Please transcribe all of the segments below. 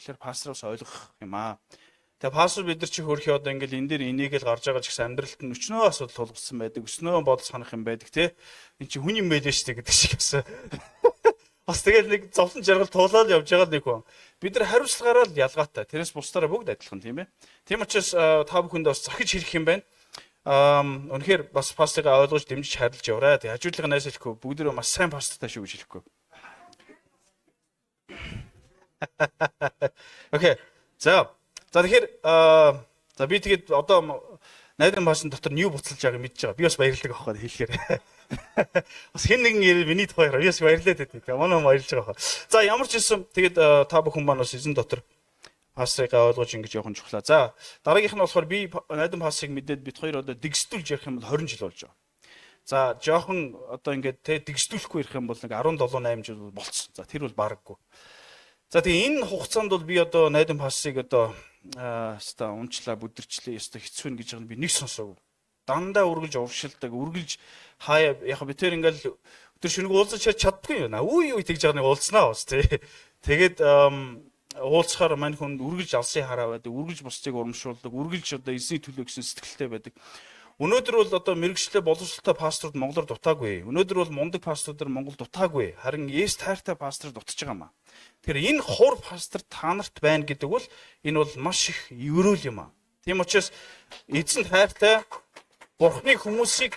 Тэгэхээр пастороос ойлгох юм аа. Тэгээ пастор бид нар чи хөрхий одоо ингээл энэ дээр энийг л гарч байгаа ч гэсэн амьдралд нь өчнөө асуудал тулгарсан байдаг. Өснөө бодол санах юм байдаг те. Энд чи хүн юм байлээ штэ гэдэг шиг гэсэн. Бас тэгэл нэг зовлон жаргал туулаад явж байгаа нэг хүн. Бид нар хариуцлагаараа л ялгаатай. Тэрнээс бусдаараа бүгд адилхан тийм ээ. Тийм учраас та бүхэндээ бас захиж хэлэх юм байна. Үнэхээр бас пасторыг ойлгож дэмжиж харилж яваарай. Тэгээ хажуудлага найс хэлэхгүй бүгдөө маш сайн пастортай шүү гэж хэлэхгүй. Окей. За тэгэхээр за би тэгээд одоо найдвар пастор дотор нь юу буцалж байгааг мэдж байгаа. Би бас баярлалаа авах гэж хэлэхээр. Бас хэн нэгэн ирэл миний тухай би бас баярлалаа гэдэг. Манай баярлж байгаа. За ямар ч юм тэгээд та бүхэн маань бас эзэн дотор пастрыг ойлгож ингэж явах нь чухлаа. За дараагийнх нь болохоор би найдвар пастрыг мэдээд бид хоёр одоо дэгсдүүлж ярих юм бол 20 жил болж байгаа. За жоохон одоо ингээд те дэгсдүүлэхгүй ярих юм бол нэг 17 8 жил болцсон. За тэр бол бараггүй. За тэгээ энэ хугацаанд бол би одоо найдвар пастрыг одоо ста унчлаа бүдэрчлээ ёстой хэцүү гэж байгаа нь би нэг сонсоогүй. Дандаа үргэлж уршилдаг, үргэлж хаяа яг би тэр ингээл өдөр шөнөг уулзаж чаддгүй юм. Үе үе тэгж байгаа нэг уулзнаа бас тий. Тэгээд уулзахаар мань хүнд үргэлж алсын хараа байдаг, үргэлж бусдыг урамшуулдаг, үргэлж одоо эзний төлөө гэсэн сэтгэлтэй байдаг. Өнөөдөр бол одоо мэрэгчлээ боловсролтой пасторууд Монголоор дутаагүй. Өнөөдөр бол мундаг пасторууд Монгол дутаагүй. Харин Есүс тайртай пастор дутаж байгаа маа. Тэгэхээр энэ хуур пастор та нарт байна гэдэг бол энэ бол маш их өрөөл юм аа. Тийм учраас эзэн тайртай Бурхны хүмүүсийг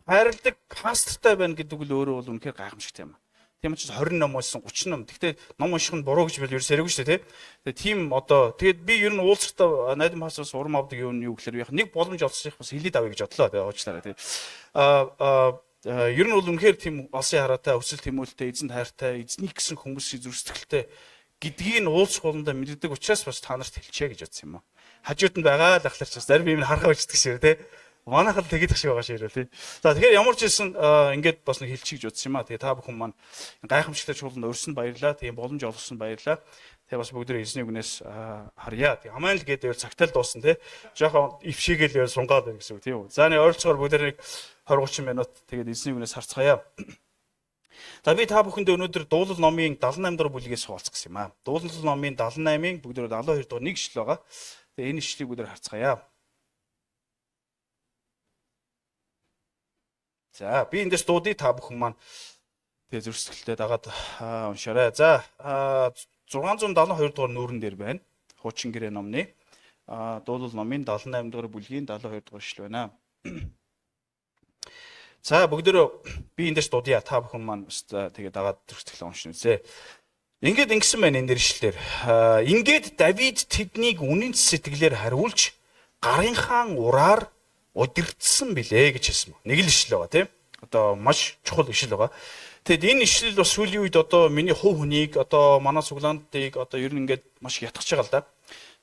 хайрладаг пастортай байна гэдэг нь өөрөө бол үнэхээр гайхамшигтай юм аа. Тийм учраас 20 ном байсан 30 ном. Гэхдээ ном унших нь буруу гэж бил ерөөс яриаггүй шүү дээ, тий. Тийм одоо тэгээд би ер нь уулзалтаа найдвар пастроос урам авдаг юм юу гэхээр яг нэг боломж олсох бас хилээд авъя гэж бодлоо тий уучлаарай тий. Ер нь бол үнэхээр тийм алсын хараатай, өсөл тэмүүлэлтэй, эзэн хайртай, эзнийг гэсэн хүмүүсийн зүрх сэтгэлтэй гэдгийг нь уулзах болгондоо мэддэг учраас бас та нарт хэлчихье гэж бодсон юм аа. Хажууд нь байгаа л ахлаарч бас зарим юм харахаа бичдэг шүү тий. Манайх л тэгээд шиг байгаа ширээ тий. За тэгэхээр ямар ч хэлсэн ингээд бас нэг хэлчих гэж бодсон юм аа. Тэгээ та бүхэн маань гайхамшигтай чуулганд өрсөнд баярлаа. Тэгээ боломж олгосон баярлаа. Тэгээ бас бүгдээ эзний үгнээс харьяа. Тэгээ аман л гэдэг цагтаал дуусна тий. Жохон ившигээл сунгаад байна гэсэн үг тийм үү. За нэг ойролцоогоор бүгдээ нэг 20-30 минут тэгээд эзний үгнээс харцгаая. За би та бүхэндээ өнөөдөр дуулал номын 78 дугаар бүлгээс хуваалцах гэсэн юм аа. Дуулал номын 78-ын бүгдээ 72 дугаар нэг ишлэл байгаа. Тэгээ энэ ишлэлийг бүгдээ харцгаая. За би эндээс дуудъя та бүхэн маань тэгээ зөрсгөлтэй дагаад уншаарай. За 672 дугаар нүүрэн дээр байна. Хуучин гэрээ номны дуулал номын 78 дугаар бүлгийн 72 дугаар ишлэл байна. За бүгдөө би эндээс дуудъя та бүхэн маань тэгээ дагаад зөрсгөлтэй уншина үзье. Ингээд ингэсэн байна энэ ишлэлээр. Ингээд Давид тэднийг үнэн сэтгэлээр хариулж гарын хаан ураар удирдсан билээ гэж хэлсэн. Нэг л ишлэл байгаа тийм. Одоо маш чухал ишлэл байгаа. Тэгэд энэ ишлэл бас сүүлийн үед одоо миний хувь хүнийг одоо манай суглаантыг одоо ер нь ингээд маш ятгах байгаа л да.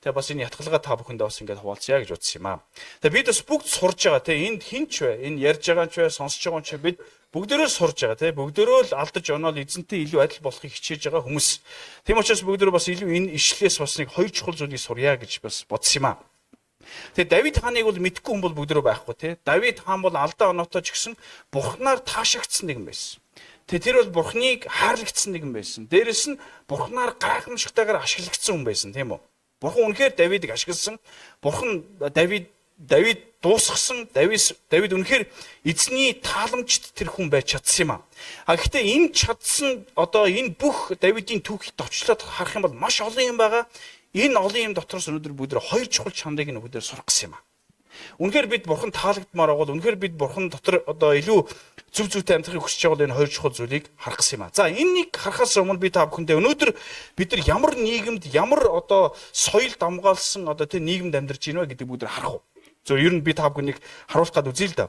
Тэгээ бас энэ ятгалгаа та бүхэндээ бас ингээд хуваалцъя гэж бодсон юм аа. Тэгээ бид бас бүгд сурж байгаа тийм. Энд хинч вэ? Энэ ярьж байгаа ч вэ, сонсож байгаа ч бид бүгдөө сурж байгаа тийм. Бүгдөө л алдаж оноол эзэнтэй илүү адил болохыг хичээж байгаа хүмүүс. Тийм учраас бүгдөө бас илүү энэ ишлэлээс бас нэг хоёр чухал зүйлийг сурья гэж бас бодсон юм аа. Тэгээ Давид хааныг бол мэдгүй хүн бол бүгдөө байхгүй тий. Давид хаан бол алдаа оноотой ч гэсэн Бурхнаар таашаагдсан нэгэн байсан. Тэгээ тэр бол Бурхныг хайрлагдсан нэгэн байсан. Дээрэс нь Бурхнаар гайхамшигтайгаар ашиглагдсан хүн байсан тийм үү? Бурхан үнэхээр Давидыг ашигласан. Бурхан Давид дуусгасан. Давид үнэхээр эзний тааламжт тэр хүн байж чадсан юм аа. Гэхдээ энэ чадсан одоо энэ бүх Давидын түүхийг товчлоод харах юм бол маш олон юм байгаа. Энэ олон юм дотроос өнөөдөр бүгд хоёр чухал чанарыг нь бүгд сурах гэсэн юм аа. Үнэхээр бид бурхан таалагдмаар байгаа бол үнэхээр бид бурхан дотор одоо илүү зөв зүйтэй амьдрахыг хүсэж байгаа бол энэ хоёр чухал зүйлийг харах гэсэн юм аа. За энэнийг харахаас өмнө би та бүхэндээ өнөөдөр бид нар ямар нийгэмд ямар одоо соёл дамгаалсан одоо тэр нийгэмд амьдарч байна вэ гэдэг бүгд харах уу. Зөв ер нь би та бүхнийг харуулах гад үзье л да.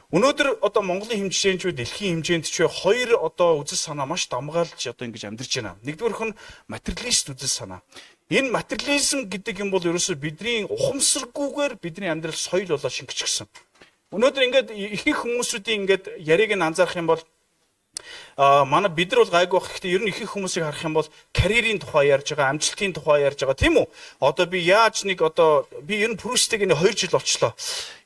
Өнөөдөр одоо Монголын хэмжээнд ч дэлхийн хэмжээнд ч хоёр одоо үзэл санаа маш дамгаалж одоо ингэж амьдарч байна. Нэгдүгээрх нь материалист үзэл санаа. Энэ материализм гэдэг юм бол ерөөсөө бидний ухамсаргүйгээр бидний амьдрал соёл болоо шингэчихсэн. Өнөөдөр ингээд ихэнх хүмүүсүүдийн ингээд яриг нь анзаарах юм бол манай бид нар бол гайгүй байх. Гэхдээ ер нь ихэнх хүмүүсийг харах юм бол карьерийн тухай ярьж байгаа, амжилтын тухай ярьж байгаа тийм үү? Одоо би яаж нэг би ер нь Прүстийг 2 жил болчлоо.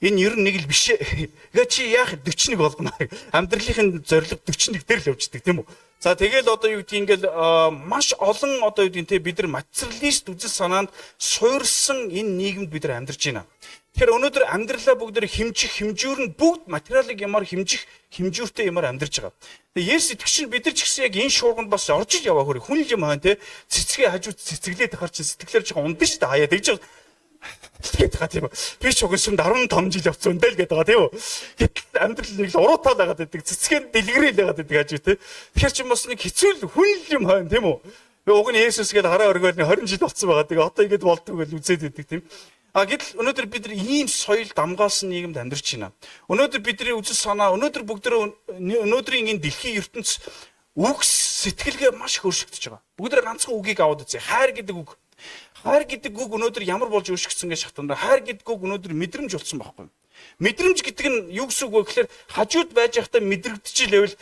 Энэ ер нь нэг л биш ээ. Гээ чи яах 41 болгоно. Амьдралын зорилго 41 дээр л явждаг тийм үү? За тэгэл одоо юу гэдгийг ингээл маш олон одоо юу гэдгийг те бид нар материалист үзэл санаанд суурьсан энэ нийгэмд бид нар амьдарч байна. Тэгэхээр өнөөдөр амьдралаа бүгд хэмжүүр нь бүгд материалыг ямар хэмжүүртэй ямар амьдарч байгаа. Тэгээ Есүс итгэгч нь бид нар ч гэсэн яг энэ шуурганд бас орж иж яваа хөрөг хүн юм хаан те цэцгээ хажууд цэцгэлээд тахаар чинь сэтгэлээр жоохон ундан шүү дээ хаяа тэгж тэгээд байгаа тийм үү. Би ч угсамд 15 жил явцсан дээ л гэдэг байгаа тийм үү. Гэтэл амьдрал нэг л уруутай байгаад байдаг. Цэцгээр дэлгэрэл байгаад байдаг хажуу тийм. Тэгэхээр ч юм бас нэг хэцүү хүн юм хаан тийм үү. Би уг нь Есүс гээд хараа өргөөл 20 жил болцсон байгаа. Тэгээ одоо ингэж болдгоо гэж үзээд байдаг тийм. Гэтэл өнөөдөр бид нар ийм соёл дамгаалсан нийгэмд амьдарч байна. Өнөөдөр бидний үзэл санаа өнөөдөр өнөөдрийн энэ дэлхийн ертөнц үгс сэтгэлгээ маш их өөрчлөгдөж байгаа. Бүгд ганцхан үгийг аваад үзье. Хайр гэдэг үг. Хайр гэдэг үг өнөөдөр ямар болж өөрчлөгдсөн гэж шатандаа хайр гэдэг үг өнөөдөр мэдрэмж болсон байхгүй юу? Мэдрэмж гэдэг нь юу гэсэн үг вэ гэхээр хажууд байж байхдаа мэдрэгдчихлээвэл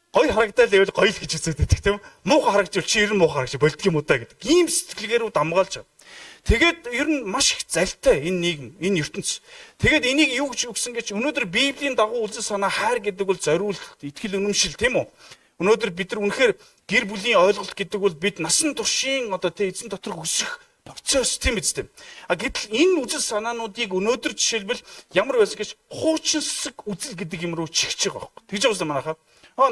гоё харагдаад байвал гоё л гэж үзээд байдаг тийм үү? Муухай харагдвал чи ер нь муухай харагч болдго юм уу та гэдэг. Ийм сэтгэлгээрүү дамгаалж байгаа. Тэгээд ер нь маш их залтай энэ нийгэм, энэ ертөнц. Тэгээд энийг юу гэж өгсөн гэж өнөөдөр Библийн дагуу үзэл санаа хайр гэдэг бол зориулт, итгэл үнэмшил тийм үү? Өнөөдөр бид нар үнэхээр гэр бүлийн ойлголт гэдэг бол бид насан туршийн одоо тэ эзэн дотор өсөх процесс тийм үстэй. Гэтэл энэ үзэл санаануудыг өнөөдөр жишээлбэл ямар байсан гэж хуучинсаг үзэл гэдэг юм руу чигч байгаа байхгүй. Тэгж байгаа юм манайхаа.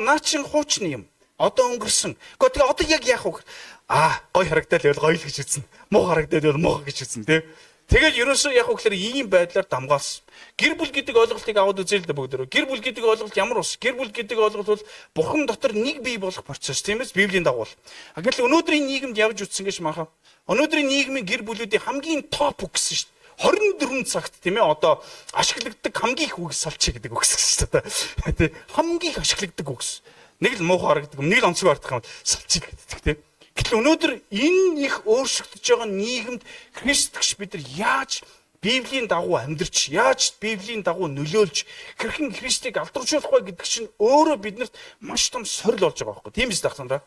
Наа чин хуучны юм. Одоо өнгөрсөн. Тэгээ одоо яг яах вэ? Гой харагдаад байвал гоё л гэж үзнэ. Муу харагдаад байвал муу гэж үзнэ тий. Тэгэл ерөөсөө яг үгээр ийм байдлаар дамгаалсан. Гэр бүл гэдэг ойлголтыг аваад үзээ л дээ бүгдөө. Гэр бүл гэдэг ойлголт ямар ус? Гэр бүл гэдэг ойлголт бол Бурхан дотор нэг бий болох процесс тийм ээ Библийн дагуу. Гэтэл өнөөдрийн нийгэмд явж утсан гэж махаа. Өнөөдрийн нийгмийн гэр бүлүүдийн хамгийн топ үг гэсэн шүү дээ. 24 цагт тийм ээ одоо ашиглагддаг хамгийн их үгс салчи гэдэг үгс шүү дээ. Тий. Хамгийн их ашиглагддаг үгс. Нэг л муухай харагддаг, нэг л онцгой харагдах юм салчи гэдэг тийм. Гэтэл өнөөдөр энэ их өөрчлөгдөж байгаа нийгэмд христэгч бид нар яаж Библийн дагуу амьдарч, яаж Библийн дагуу нөлөөлж хэрхэн Христийг алдаршуулах вэ гэдэг чинь өөрөө биднэрт маш том сорил болж байгаа байхгүй. Тийм биз дахтандаа.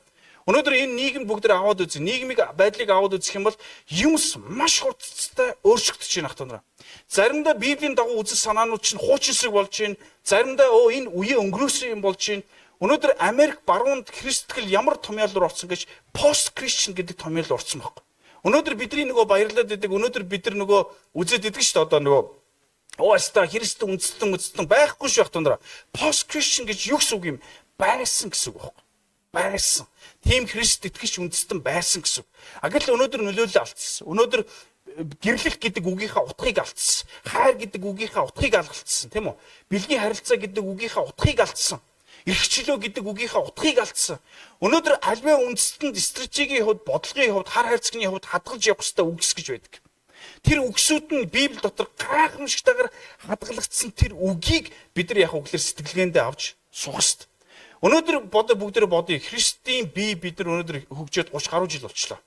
Өнөөдөр энэ нийгэм бүгд аваад үзье. Нийгмийн байдлыг аваад үзэх юм бол юмс маш хурцтай өөрчлөгдөж байна ахтанараа. Заримдаа Библийн дагуу үзэл санаанууд чинь хуучинсаг болж байна. Заримдаа энэ үе өнгөрөөсөн юм болж байна. Өнөөдөр Америк баруунд христтгэл ямар томьёол руу орсон гэж пост кристиан гэдэг томьёол руу орсон байхгүй. Өнөөдөр бидний нөгөө баярлаад байдаг. Өнөөдөр бид нар нөгөө үзээд идэг шүү дээ одоо нөгөө ооста христ үндэстэн байхгүй шүү ахтанараа. Пост кристиан гэж юу гэсэн үг юм? Байсан гэсэн үг байхгүй. Байсан. Тим христ итгэж үндэстэн байсан гэсэн үг. Гэтэл өнөөдөр нөлөөлөл алдсан. Өнөөдөр гэрлэх гэдэг үгийнхаа утгыг алдсан. Хайр гэдэг үгийнхаа утгыг алдсан, тийм үү? Бэлгийн харилцаа гэдэг үгийнхаа утгыг алдсан. Ирхчлөө гэдэг үгийнхаа утгыг алдсан. Өнөөдөр альва үндэстэнд стратегийн хувьд, бодлогын хувьд, хар хайрцагны хувьд хадгалж явах ёстой үгс гэж байдаг. Тэр үгсүүд нь Библи дотор гайхамшигтайгаар хадгалагдсан тэр үгийг бид нар яг үгээр сэтгэлгээндээ авч суух ёстой. Өнөөдөр бүгдээ бодъё. Христийн бие бид нар өнөөдөр хөгжөөд 30 гаруй жил болчихлоо.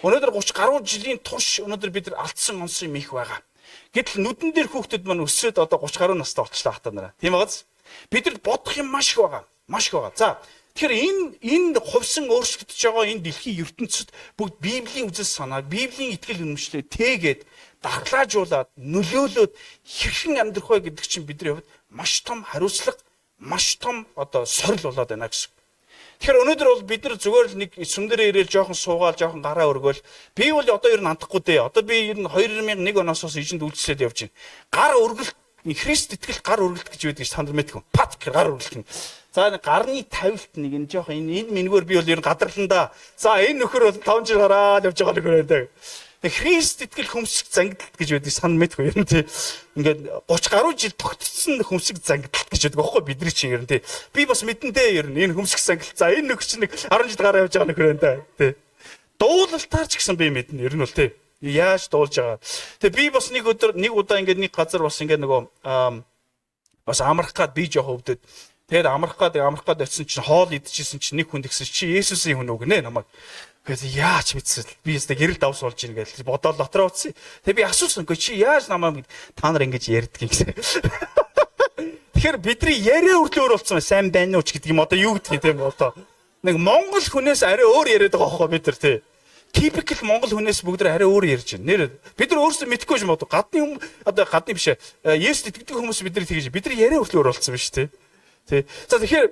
Өнөөдөр 30 гаруй жилийн турш өнөөдөр бид нар алдсан онсон юм их байгаа. Гэтэл нүдэн дээр хүүхдэд маань өсөөд одоо 30 гаруй настай болчихлоо хатанараа. Тийм байгааз? Бидэд бодох юм маш их байгаа. Маш их байгаа. За тэгэхээр энэ хувьсан өөрчлөгдөж байгаа энэ дэлхийн ертөнцид бүгд Библийн үзэл санаа, Библийн итгэл үнэмшлээ тээгээд дархлаажуулаад нөлөөлөөд хэрхэн амьдрах вэ гэдэг чинь бидний хувьд маш том хариуцлага, маш том одоо сорил болоод байна гэсэн. Тэгэхээр өнөөдөр бол бид нар зүгээр л нэг сүм дээр ирээл жоохон суугаал, жоохон гараа өргөөл. Би бол одоо ер нь хандахгүй дээ. Одоо би ер нь 2001 оноос хойш эжинд үйлчлээд явж байна. Гар өргөлт Христ итгэл гар өргөлт гэж байдаг танд мэдгүй. Пат гар өргөлт. За гарны тавилт нэг энэ жоох энэ мингөр би бол ер нь гадарландаа. За энэ нөхөр бол 5 жил гараад явж байгаа нөхөр байдаг. Христ итгэл хөмсг зангидалт гэж байдаг сан мэдгүй ер нь тий. Ингээд 30 гаруй жил тогтцсон хөмсг зангидалт гэж байдаг байхгүй бидний чинь ер нь тий. Би бас мэдэндээ ер нь энэ хөмсг зангидалт. За энэ нөхөр чинь нэг 10 жил гараад явж байгаа нөхөр байна тий. Дуулалтаар ч гэсэн би мэднэ ер нь бол тий. Яаж дуулж байгаа. Тэгээ би бас нэг удаа ингээд нэг газар бас ингээд нөгөө бас амрах гад би жоох өвдөд. Тэгээд амрах гад очисон чинь хоол идчихсэн чинь нэг хүн тэгсэн чи Есүсийн хүн үг нэ намайг. Гэхдээ яаж мэдсэн би өөртөө гэрэл давс болж ийн гэж бодоод дотроо утсан. Тэгээ би асуусан үгүй чи яаж намайг та нар ингэж ярьдаг юм гэсэн. Тэгэхээр бидний яриа өрлөөр болсон сайн байна уу ч гэдэг юм одоо юу гэдэг тийм одоо нэг монгол хүнээс арай өөр яриад байгаа хөөе бид нар тий. Типикл монгол хүнээс бүгд арай өөр ярьж байна. Нэр бид нар өөрсдөө мэдхгүй юм одоо гадны одоо гадны биш ээ. Есүс итгэдэг хүмүүс бидний тэгж бид нар яриа өрлөөр болсон биш тий. Тий. За тэгэхээр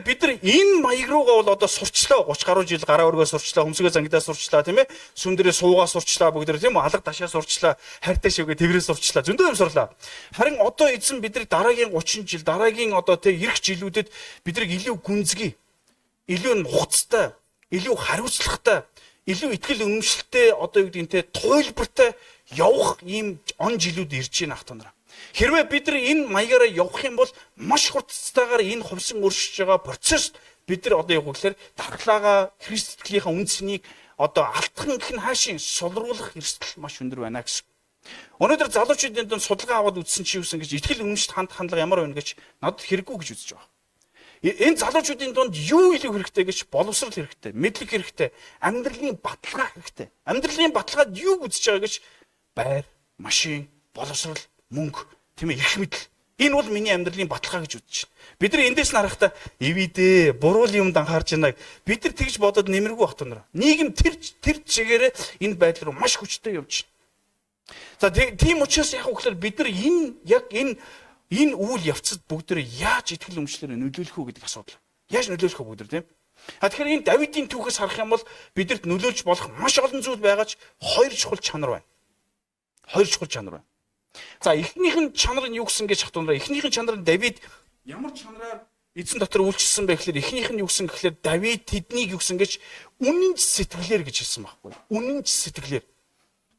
бид нар энэ маяг руугаа бол одоо сурчлаа 30 гаруй жил гараа өргөө сурчлаа, хөмсгөө зангидаа сурчлаа тийм ээ. Сүм дээрээ суугаа сурчлаа бүгд тийм үү? Алга дашаа сурчлаа, хайртай шивгээ тэрвэрээ сурчлаа. Зөндөө юм сурлаа. Харин одоо эзэн бидний дараагийн 30 жил, дараагийн одоо тийм ирэх жилүүдэд бидрийг илүү гүнзгий, илүү нухацтай, илүү хариуцлагатай, илүү итгэл үнэмшилтэй одоо юу гэдэг нь туйлбартай явах ийм он жилүүд ирж байна ах танараа. Хэрвээ бид нар энэ маягаараа явах юм бол маш хурцтайгаар энэ хувьсан өршөж байгаа процесс бид нар одоо яг үгээр дархлаагаа Христ итгэлийнхаа үнцнийг одоо алдах гэх нь хаашийн сулруулах эрсдэл маш өндөр байна гэсэн. Өнөөдөр залуучуудын дунд судалгаа аваад үзсэн чи юу гэсэн гэж итгэл үнэмшилт хандлага ямар байна гэж надад хэрэггүй гэж үзэж байгаа. Энэ залуучуудын дунд юу илүү хэрэгтэй гэж боловсрал хэрэгтэй, мэдлэг хэрэгтэй, амьдралын баталгаа хэрэгтэй. Амьдралын баталгаад юу үзэж байгаа гэж байр, машин, боловсрал, мөнгө, тийм ээ, эрх мэдэл. Энэ бол миний амьдралын баталгаа гэж үзэж байна. Бид нар эндээс харахтаа ивэдэ, буруу юмд анхаарч байгааг бид нар тэгж бодоод нэмэргүй бах тунараа. Нийгэм тэр чигээрээ энэ байдал руу маш хүчтэй явж байна. За тийм учраас яг үгээр бид нар энэ үйл явцад бүгд яаж итгэл үнэмшлэрээ нөлөөлөх үү гэдэг асуудал. Яаж нөлөөлөх вэ бүгд тийм? Тэгэхээр энэ Давидын түүхээс харах юм бол бидэрт нөлөөлж болох маш олон зүйл байгаач хоёр чухал чанар байна. Хоёр чухал чанар байна. За эхнийх нь чанар нь юу гэсэн гэж хатуунаа. Эхнийх нь чанар нь Давид ямар чанараар эзэн дотор үйлчлсэн бэ гэхээр эхнийх нь юу гэсэн гэхээр Давид тэднийг юу гэсэн гэж үнэнч сэтгэлээр гэж хэлсэн байхгүй. Үнэнч сэтгэлээр.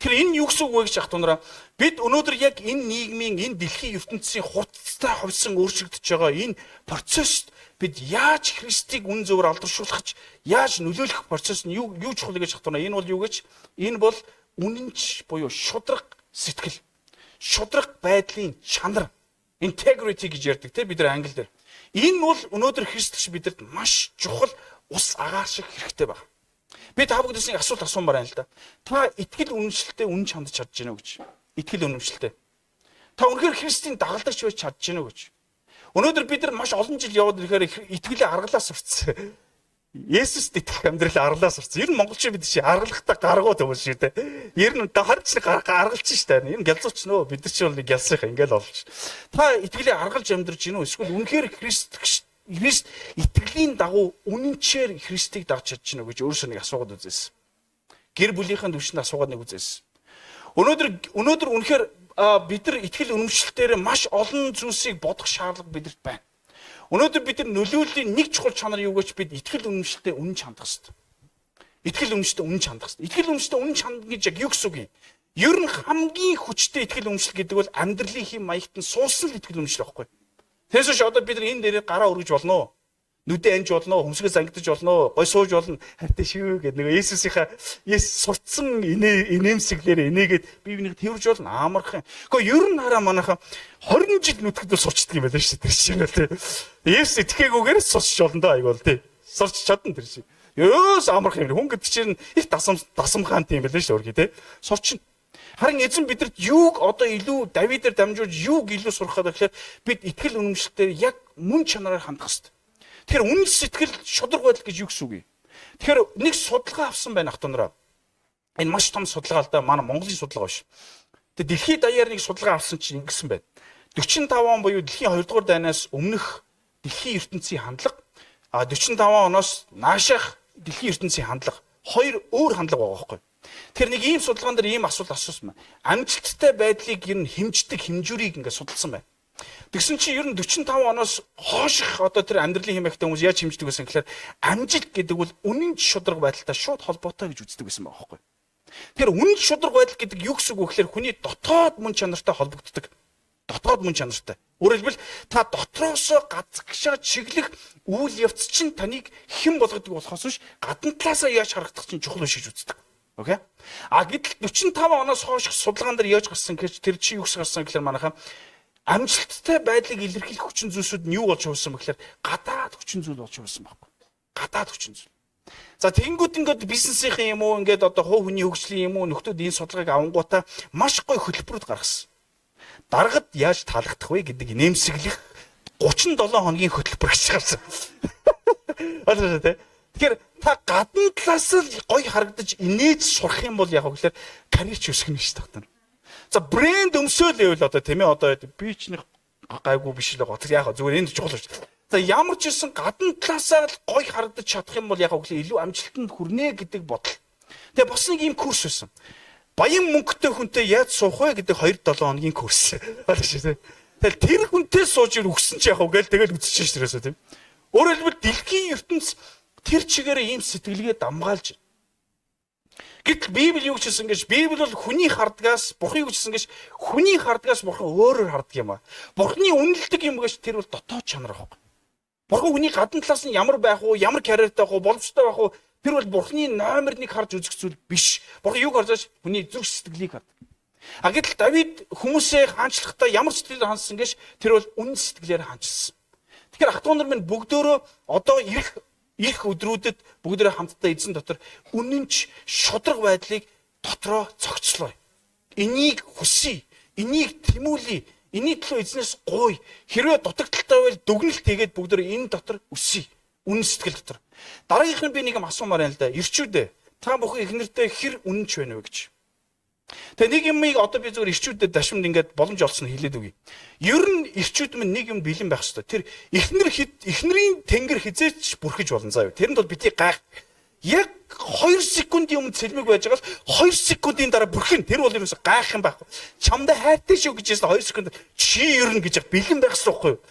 Тэр энэ юу гэсэн үг вэ гэж хатуунаа. Бид өнөөдөр яг энэ нийгмийн энэ дэлхийн ертөнцийн хурцтай хувьсан өөрчлөгдөж байгаа энэ процесс бид яаж Христийг үн зөвөр алдаршуулах, яаж нөлөөлөх процесс нь юу чухал гэж хатуунаа. Энэ бол юу гэж? Энэ бол үнэнч буюу шудраг сэтгэл. Шудраг байдлын чанар, integrity гэж ярьдаг тийм бид нар англи дээр. Энэ бол өнөөдөр христч бидэнд маш чухал ус агаар шиг хэрэгтэй байна. Би та бүгдээс нэг асуулт асуумаар байна л да. Та итгэл үнэмшилтэд үнэн чандж чадж гинэ гэж. Итгэл үнэмшилтэд. Та үнэхээр Христийн дагалдагч байж чадж гинэ гэж. Өнөөдөр бид нар маш олон жил яваад ирэхээр итгэлээ аргалаа сурцсан. Есүст итгэх амьдрал аргалаа сурцсан. Ер нь монголчин бид чи аргалахтаа гаргуу төвөл шүү дээ. Ер нь харж аргалж штэ. Энэ гялзууч нөө бид нар чи бол нэг гялсах ингээл олж. Та итгэлээ аргалж амьдрж гинөө эсвэл үнэхээр Христ итгэлийн дагуу үнэнчээр Христийг дагж чадж гинөө гэж өөрөөсөө нэг асуугаад үзээсэн. Гэр бүлийнхэн төвчөнд асуугаад нэг үзээсэн. Өнөөдөр үнэхээр бид нар итгэл үнэмшилтээр маш олон зүйлсийг бодох шаардлага бидэрт байна. Өнөөдөр бид нар нөлөөллийн нэг чухал чанар юу гэж бид итгэл үнэмшилтэд үнэн чандах хэрэгтэй. Итгэл үнэмшилтэд үнэн чандах хэрэгтэй. Итгэл үнэмшилтэд үнэн чандах гэж яг юу гэсэн үг юм? Ер нь хамгийн хүчтэй итгэл үнэмшил гэдэг бол амьдралын хэм маягт нь суусан л итгэл үнэмшил байхгүй. Тэрс ч одоо бид нар энэ дээр гараа өргөж болно уу? Нүдэ анж болно уу? Хөмсгөө зангидаж болно уу? Гой сууж болно. Хайртай шүү гэдэг нэг Есүсийнхаа сурцсан инээмсэглэр инээгээд бие биенийг тэрвж болно амархан. Гэхдээ ер нь хараа манайхан 20 жил нүтгэдэл сурчдаг юм байна шүү дээ. Тэр шиг л тий. Есүс итгээгүйгээр сурч болно да айгуул тий. Сурч чадна тэр шиг. Ёос амархан юм. Хүн гэдэг чинь их дасамхаант юм байна шүү дээ тий. Сурчна. Харин эзэн бидэнд юуг одоо илүү Давидээр дамжуулж юуг илүү сурах гэдэг гэхээр бид итгэл үнэмшилтээр яг мөн чанараар хандах хэрэгтэй. Тэгэхээр үнэн сэтгэл шудраг байдал гэж юу гэсэн үг юм? Тэгэхээр нэг судалгаа авсан байна ах тунараа. Энэ маш том судалгаа л да манай Монголын судалгаа биш. Тэгээ дэлхийд даяар нэг судалгаа авсан чинь ингэсэн байна. 45 он буюу дэлхийн 2 дугаар дайнаас өмнөх дэлхийн ертөнцийн хандлага 45 оноос наашаах дэлхийн ертөнцийн хандлага хоёр өөр хандлага байгаа байхгүй. Тэгэхээр нэг ийм судалгаан дээр ийм асуулт асуусан байна. Амжилттай байдлыг ер нь хэмждэг хэмжүүрийг ингээд судалсан байна. Тэгсэн чинь ер нь 45 оноос хооших одоо тэр амьдралын хэмээгтэй хүмүүс яаж хэмждэг байсан гэхээр амжилт гэдэг бол үнэн шудраг байдалтай шууд холбоотой гэж үздэг байсан байгаа байхгүй. Тэгэхээр үнэн шудраг байдал гэдэг юу гэсэн үг вэ гэхээр хүний дотоод мөн чанартай холбогддог. Дотоод мөн чанартай. Өөрөөр хэлбэл та дотроосоо газагшаа чиглэх үйл явц чинь таныг хэн болгодог болохоос биш гадна талаасаа яаж харагдах чинь чухал биш гэж үздэг. Окей? Гэтэл 45 оноос хойш судалгаан дээр яаж гарсан гэж тэр чи юу гэсэн гарсан гэхээр манайхаа амжилттай байдлыг илэрхийлэх хүчин зүйлсүүд нь юу болж хувьсан бэ гэхээр гадаад хүчин зүйл болж хувьсан байхгүй. Гадаад хүчин зүйл. За тэгэнгүүт ингээд бизнесийн юм уу ингээд одоо хувь хүний хөгжлийн юм уу нөхдүүд энэ судалгааг авангуудаа маш гоё хөтөлбөрүүд гаргасан. дарагад яаж таалагдах вэ гэдэг нэмсэглэх 37 хоногийн хөтөлбөр гэж гарсан. Ойлгож байна те. Тэгэхээр та гадна талаас л гоё харагдаж инээж сурах юм бол яг гэхээр карьерч өсгөнө шүү дээ. За брэнд өмсөөл байвал одоо тийм ээ одоо би ч нэг гайгүй биш л байгаа. Тэр яг зүгээр энэ чухал шүү дээ. За ямар ч ирсэн гадна талаасаа л гоё харагдаж чадах юм бол яг гэхээр илүү амжилтанд хүрнэ гэдэг бодол. Тэгээ бас нэг юм курс байсан. Баян мөнгөтэй хүнтэй яаж суух вэ гэдэг 2-7 хоногийн курс. Ойлгож байна. Тэгэл тэр хүнтэй сууж өгсөн ч яг гээл тэгэл үсэж ширээсэ тийм. Өөрөөр хэлбэл дэлхийн ертөнц тэр чигээр ийм сэтгэлгээ дамгаалж. Гэтэл Библи юу гэсэн гэж Библи бол хүний хардгаас Бурхан юу гэсэн гэж хүний хардгаас Бурхан өөрөөр харддаг юм аа. Бурханы үнэлдэг юм гэж тэр бол дотоод чанар аахгүй. Бурхан хүний гадна талаас нь ямар байх уу, ямар карьертай байх уу, боломжтой байх уу тэр бол Бурханы номер 1 харж үзэх зүйл биш. Бурхан юг харж хүний зүрх сэтгэлийг хардаг. А гэтэл Давид хүмүүсээ хаанчлахдаа ямар сэтгэлээр хандсан гэж тэр бол үнэн сэтгэлээр хандсан. Тэгэхээр ах トゥ нар минь бүгдөө одоо их өдрүүдэд бүгдөө хамтдаа эзэн дотор үнэнч шудраг байдлыг дотроо цогцлоо. Энийг хүсье, энийг тэмүүлье, эний төлөө эзнээс гуй. Хэрвээ дутагдaltaй байвал дүгнэлт хийгээд бүгдөө энэ дотор өсөе. Үнэн сэтгэл дотор. Дараагийнх нь би нэг юм асуумаар байна л да. Ирчүүдээ та бүхэн эхнэртэй хэр үнэнч байна вэ гэж. Тэгээ нэг юмыг одоо би зөвхөн ирчүүдэд дашманд ингээд боломж олсон хэлээд үгүй. Ер нь ирчүүд минь нэг юм бэлэн байх хэрэгтэй. Тэр эхнэрийн тэнгэр хизээч бүрхэж болно заа юу. Тэрэнд бол бидний гайх. Яг 2 секундын өмнө цэлмэг байж байгаа л 2 секундын дараа бүрхэн. Тэр бол ерөөсө гайх юм байхгүй. Чамдаа хайртай шүү гэж хэлсэн 2 секунд чи ер нь гэж бэлэн байх хэрэгтэй байхгүй юу?